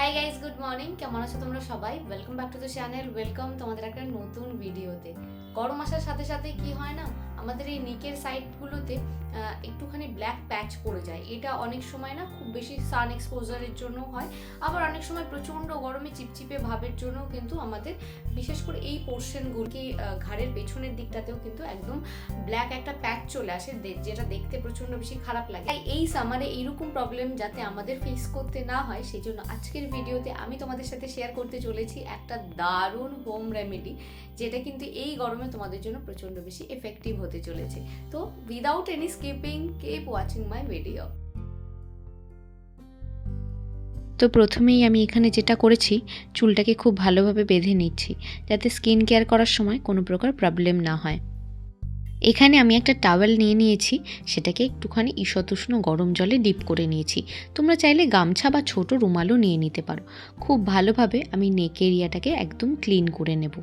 Hi guys, good morning. কেমন আছো তোমরা সবাই? Welcome back to the channel. Welcome তোমাদের একটা নতুন ভিডিওতে। গরম আসার সাথে সাথে কি হয় না, আমাদের এই নেকের সাইডগুলোতে একটুখানি ব্ল্যাক প্যাচ পড়ে যায়। এটা অনেক সময় না খুব বেশি সান এক্সপোজারের জন্য হয়, আবার অনেক সময় প্রচণ্ড গরমে চিপচিপে ভাবের জন্য কিন্তু আমাদের বিশেষ করে এই পোর্শনগুলোকে ঘাড়ের পেছনের দিকটাতেও কিন্তু একদম ব্ল্যাক একটা প্যাচ চলে আসে, যেটা দেখতে প্রচণ্ড বেশি খারাপ লাগে। তাই এই সামারে এইরকম প্রবলেম যাতে আমাদের ফেস করতে না হয়, সেই জন্য আজকের ভিডিওতে আমি তোমাদের সাথে শেয়ার করতে চলেছি একটা দারুণ হোম রেমেডি, যেটা কিন্তু এই গরমে তোমাদের জন্য প্রচণ্ড বেশি এফেক্টিভ হতে চলেছে। তো without any skipping, keep watching my video. তো প্রথমেই আমি এখানে যেটা করেছি, চুলটাকে খুব ভালোভাবে বেঁধে নিচ্ছি যাতে স্কিন কেয়ার করার সময় কোনো প্রকার প্রবলেম না হয়। এখানে আমি একটা টাওয়েল নিয়ে নিয়েছি, সেটাকে একটুখানি ঈষদুষ্ণ গরম জলে ডিপ করে নিয়েছি। তোমরা চাইলে গামছা বা ছোট রুমালও নিয়ে নিতে পারো। খুব ভালোভাবে আমি নেক এরিয়াটাকে একদম ক্লিন করে নেব।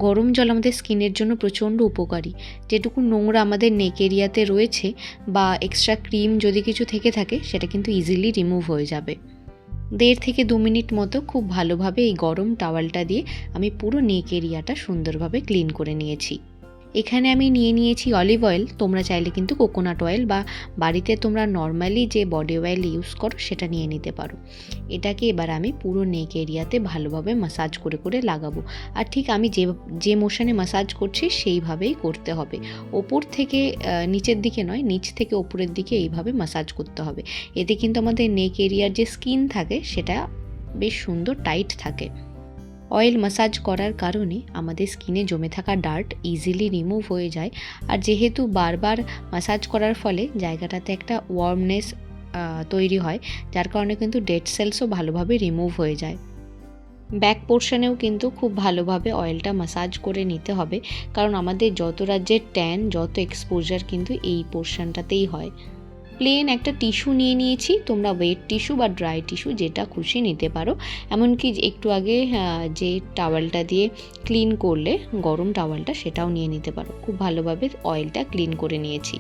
গরম জল আমাদের স্কিনের জন্য প্রচণ্ড উপকারী। যেটুকু নোংরা আমাদের নেক এরিয়াতে রয়েছে বা এক্সট্রা ক্রিম যদি কিছু থেকে থাকে, সেটা কিন্তু ইজিলি রিমুভ হয়ে যাবে। 1.5 থেকে 2 মিনিট মতো খুব ভালোভাবে এই গরম টাওয়ালটা দিয়ে আমি পুরো নেক এরিয়াটা সুন্দরভাবে ক্লিন করে নিয়েছি। এখানে আমি নিয়ে নিয়েছি অলিভ অয়েল। তোমরা চাইলে কিন্তু কোকোনাট অয়েল বা বাড়িতে তোমরা নর্মালি যে বডি অয়েল ইউজ করো সেটা নিয়ে নিতে পারো। এটাকে এবার আমি পুরো নেক এরিয়াতে ভালোভাবে ম্যাসাজ করে করে লাগাবো। আর ঠিক আমি যে মোশনে ম্যাসাজ করছি সেইভাবেই করতে হবে। ওপর থেকে নিচের দিকে নয়, নিচ থেকে ওপরের দিকে এইভাবে ম্যাসাজ করতে হবে। এতে কিন্তু আমাদের নেক এরিয়ার যে স্কিন থাকে সেটা বেশ সুন্দর টাইট থাকে। অয়েল ম্যাসাজ করার কারণে আমাদের স্কিনে জমে থাকা ডার্ট ইজিলি রিমুভ হয়ে যায়। আর যেহেতু বারবার ম্যাসাজ করার ফলে জায়গাটাতে একটা ওয়ার্মনেস তৈরি হয়, যার কারণে কিন্তু ডেড সেলসও ভালোভাবে রিমুভ হয়ে যায়। ব্যাক পোর্শনেও কিন্তু খুব ভালোভাবে অয়েলটা ম্যাসাজ করে নিতে হবে, কারণ আমাদের যত রাজ্যের ট্যান, যত এক্সপোজার কিন্তু এই পোর্শনটাতেই হয়। প্লেন একটা টিস্যু নিয়ে নিয়েছি, তোমরা ওয়েট টিস্যু বা ড্রাই টিস্যু যেটা খুশি নিতে পারো। এমনকি একটু আগে যে টাওয়ালটা দিয়ে ক্লিন করলে গরম টাওয়ালটা, সেটাও নিয়ে নিতে পারো। খুব ভালোভাবে অয়েলটা ক্লিন করে নিয়েছি।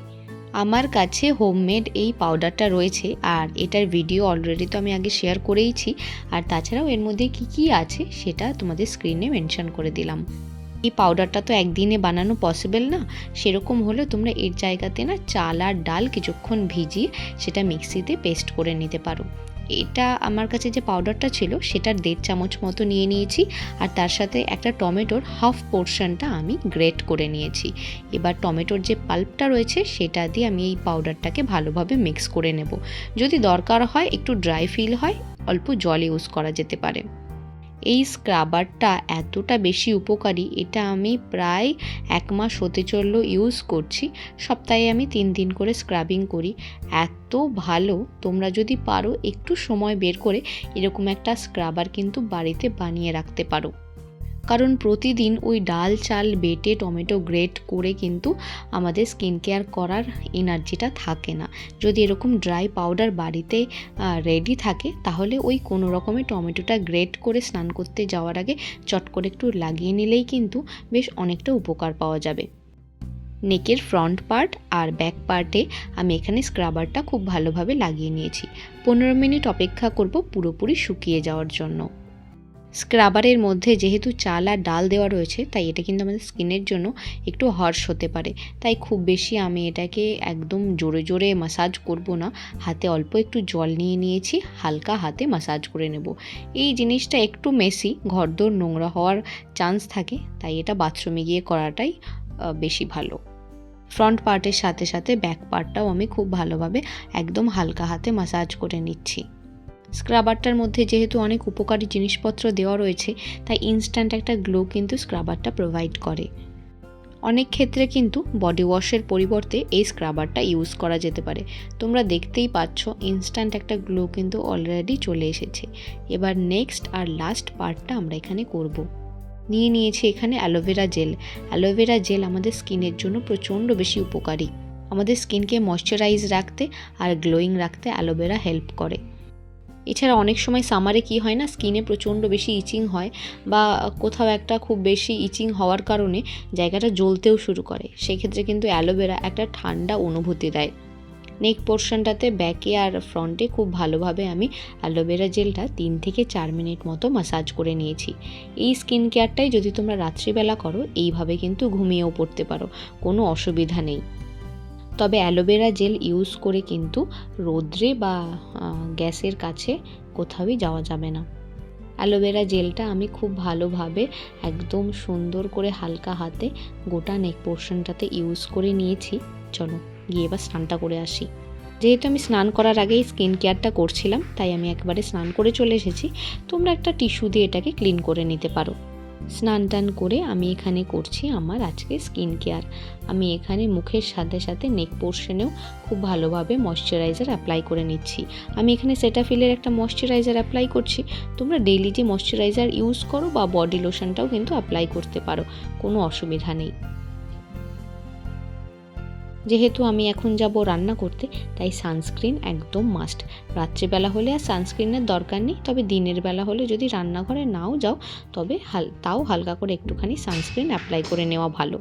আমার কাছে হোমমেড এই পাউডারটা রয়েছে, আর এটার ভিডিও অলরেডি তো আমি আগে শেয়ার করেইছি। আর তাছাড়াও এর মধ্যে কি আছে সেটা তোমাদের স্ক্রিনে মেনশন করে দিলাম। এই পাউডারটা তো একদিনে বানানো পসিবল না, সেরকম হলে তোমরা এর জায়গাতে না চাল আর ডাল কিছুক্ষণ ভিজিয়ে সেটা মিক্সিতে পেস্ট করে নিতে পারো। এটা আমার কাছে যে পাউডারটা ছিল সেটার 1.5 চামচ মতো নিয়ে নিয়েছি, আর তার সাথে একটা টমেটোর হাফ পোর্শনটা আমি গ্রেট করে নিয়েছি। এবার টমেটোর যে পাল্পটা রয়েছে সেটা দিয়ে আমি এই পাউডারটাকে ভালোভাবে মিক্স করে নেব। যদি দরকার হয়, একটু ড্রাই ফিল হয়, অল্প জল ইউজ করা যেতে পারে। এই স্ক্রাবারটা এতটা বেশি উপকারী, এটা আমি প্রায় 1 মাস হতে চলল ইউজ করছি। সপ্তাহে আমি 3 দিন করে স্ক্রাবিং করি। এত ভালো! তোমরা যদি পারো একটু সময় বের করে এরকম একটা স্ক্রাবার কিন্তু বাড়িতে বানিয়ে রাখতে পারো, কারণ প্রতিদিন ওই ডাল চাল বেটে টমেটো গ্রেট করে কিন্তু আমাদের স্কিন কেয়ার করার এনার্জিটা থাকে না। যদি এরকম ড্রাই পাউডার বাড়িতে রেডি থাকে, তাহলে ওই কোনো রকমে টমেটোটা গ্রেট করে স্নান করতে যাওয়ার আগে চট করে একটু লাগিয়ে নিলেই কিন্তু বেশ অনেকটা উপকার পাওয়া যাবে। নেকের ফ্রন্ট পার্ট আর ব্যাক পার্টে আমি এখানে স্ক্রাবারটা খুব ভালোভাবে লাগিয়ে নিয়েছি। 15 মিনিট অপেক্ষা করব পুরোপুরি শুকিয়ে যাওয়ার জন্য। স্ক্রাবারের মধ্যে যেহেতু চাল আর ডাল দেওয়া রয়েছে, তাই এটা কিন্তু আমাদের স্কিনের জন্য একটু হার্শ হতে পারে। তাই খুব বেশি আমি এটাকে একদম জোরে জোরে ম্যাসাজ করব না। হাতে অল্প একটু জল নিয়ে নিয়েছি, হালকা হাতে ম্যাসাজ করে নেব। এই জিনিসটা একটু মেসি, ঘরদোর নোংরা হওয়ার চান্স থাকে, তাই এটা বাথরুমে গিয়ে করাটাই বেশি ভালো। ফ্রন্ট পার্টের সাথে সাথে ব্যাক পার্টটাও আমি খুব ভালোভাবে একদম হালকা হাতে ম্যাসাজ করে নিচ্ছি। স্ক্রাবারটার মধ্যে যেহেতু অনেক উপকারী জিনিসপত্র দেওয়া রয়েছে, তাই ইনস্ট্যান্ট একটা গ্লো কিন্তু স্ক্রাবারটা প্রোভাইড করে। অনেক ক্ষেত্রে কিন্তু বডি ওয়াশের পরিবর্তে এই স্ক্রাবারটা ইউজ করা যেতে পারে। তোমরা দেখতেই পাচ্ছ ইনস্ট্যান্ট একটা গ্লো কিন্তু অলরেডি চলে এসেছে। এবার নেক্সট আর লাস্ট পার্টটা আমরা এখানে করব। নিয়ে নিয়েছি এখানে অ্যালোভেরা জেল। অ্যালোভেরা জেল আমাদের স্কিনের জন্য প্রচণ্ড বেশি উপকারী। আমাদের স্কিনকে ময়শ্চারাইজ রাখতে আর গ্লোয়িং রাখতে অ্যালোভেরা হেল্প করে। এছাড়া অনেক সময় সামারে কি হয় না, স্কিনে প্রচণ্ড বেশি ইচিং হয়, বা কোথাও একটা খুব বেশি ইচিং হওয়ার কারণে জায়গাটা জ্বলতেও শুরু করে। সেক্ষেত্রে কিন্তু অ্যালোভেরা একটা ঠান্ডা অনুভূতি দেয়। নেক পোর্শনটাতে ব্যাকে আর ফ্রন্টে খুব ভালোভাবে আমি অ্যালোভেরা জেলটা 3 থেকে 4 মিনিট মতো ম্যাসাজ করে নিয়েছি। এই স্কিন কেয়ারটাই যদি তোমরা রাত্রিবেলা করো এইভাবে কিন্তু ঘুমিয়েও পড়তে পারো, কোনো অসুবিধা নেই। তবে অ্যালোভেরা জেল ইউজ করে কিন্তু রোদ্রে বা গ্যাসের কাছে কোথাওই যাওয়া যাবে না। অ্যালোভেরা জেলটা আমি খুব ভালোভাবে একদম সুন্দর করে হালকা হাতে গোটা নেক পোর্শনটাতে ইউজ করে নিয়েছি। চলো গিয়ে এবার স্নানটা করে আসি। যেহেতু আমি স্নান করার আগেই স্কিন কেয়ারটা করছিলাম, তাই আমি একবারে স্নান করে চলে এসেছি। তোমরা একটা টিস্যু দিয়ে এটাকে ক্লিন করে নিতে পারো। স্নান টান করে আমি এখানে করছি আমার আজকে স্কিন কেয়ার। আমি এখানে মুখের সাথে সাথে নেক পোর্শনেও খুব ভালোভাবে ময়শ্চারাইজার অ্যাপ্লাই করে নিচ্ছি। আমি এখানে সেটাফিলের একটা ময়শ্চারাইজার অ্যাপ্লাই করছি। তোমরা ডেইলি যে ময়শ্চারাইজার ইউজ করো বা বডি লোশনটাও কিন্তু অ্যাপ্লাই করতে পারো, কোনো অসুবিধা নেই। যেহেতু আমি এখন যাব রান্না করতে, তাই সানস্ক্রিন একদম মাস্ট। রাত্রিবেলা হলে আর সানস্ক্রিনের দরকার নেই, তবে দিনের বেলা হলে যদি রান্নাঘরে নাও যাও তবে তাও হালকা করে একটুখানি সানস্ক্রিন অ্যাপ্লাই করে নেওয়া ভালো।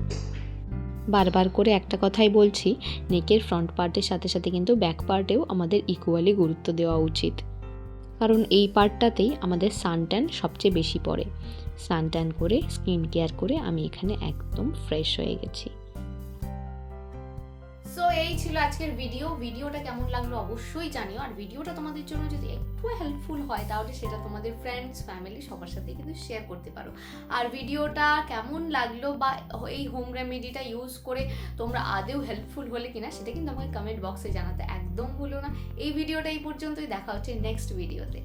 বারবার করে একটা কথাই বলছি, নেকের ফ্রন্ট পার্টের সাথে সাথে কিন্তু ব্যাক পার্টেও আমাদের ইকুয়ালি গুরুত্ব দেওয়া উচিত, কারণ এই পার্টটাতেই আমাদের সানট্যান সবচেয়ে বেশি পড়ে। সানট্যান করে স্কিন কেয়ার করে আমি এখানে একদম ফ্রেশ হয়ে গেছি। সো এই ছিল আজকের ভিডিওটা কেমন লাগলো অবশ্যই জানিও। আর ভিডিওটা তোমাদের জন্য যদি একটু হেল্পফুল হয় তাহলে সেটা তোমাদের ফ্রেন্ডস ফ্যামিলি সবার সাথে কিন্তু শেয়ার করতে পারো। আর ভিডিওটা কেমন লাগলো বা এই হোম রেমেডিটা ইউজ করে তোমরা আদেও হেল্পফুল হলে কিনা সেটা কিন্তু আমাকে কমেন্ট বক্সে জানাতে একদম ভুলো না। এই ভিডিওটা এই পর্যন্তই, দেখা হচ্ছে নেক্সট ভিডিওতে।